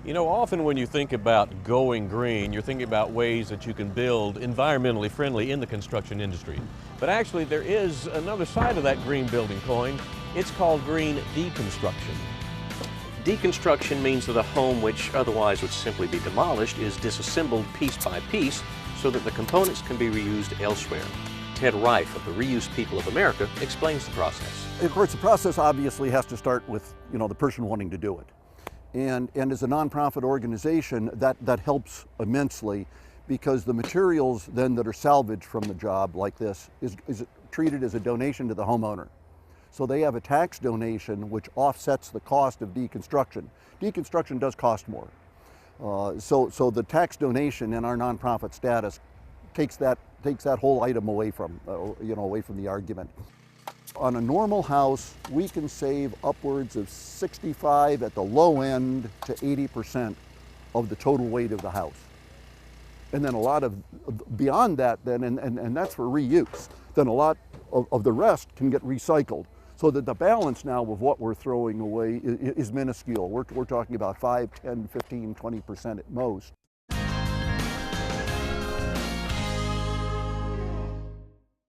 You know, often when you think about going green, you're thinking about ways that you can build environmentally friendly in the construction industry. But actually, there is another side of that green building coin. It's called green deconstruction. Deconstruction means that a home which otherwise would simply be demolished is disassembled piece by piece so that the components can be reused elsewhere. Ted Reif of the Reuse People of America explains the process. Of course, the process obviously has to start with, the person wanting to do it. And as a nonprofit organization, that helps immensely, because the materials then that are salvaged from the job like this is treated as a donation to the homeowner. So they have a tax donation which offsets the cost of deconstruction. Deconstruction does cost more. So the tax donation in our nonprofit status takes that whole item away from the argument. On a normal house, we can save upwards of 65 at the low end to 80% of the total weight of the house. And then a lot of, beyond that then, and that's for reuse, then a lot of the rest can get recycled. So that the balance now of what we're throwing away is minuscule. We're talking about 5, 10, 15, 20% at most.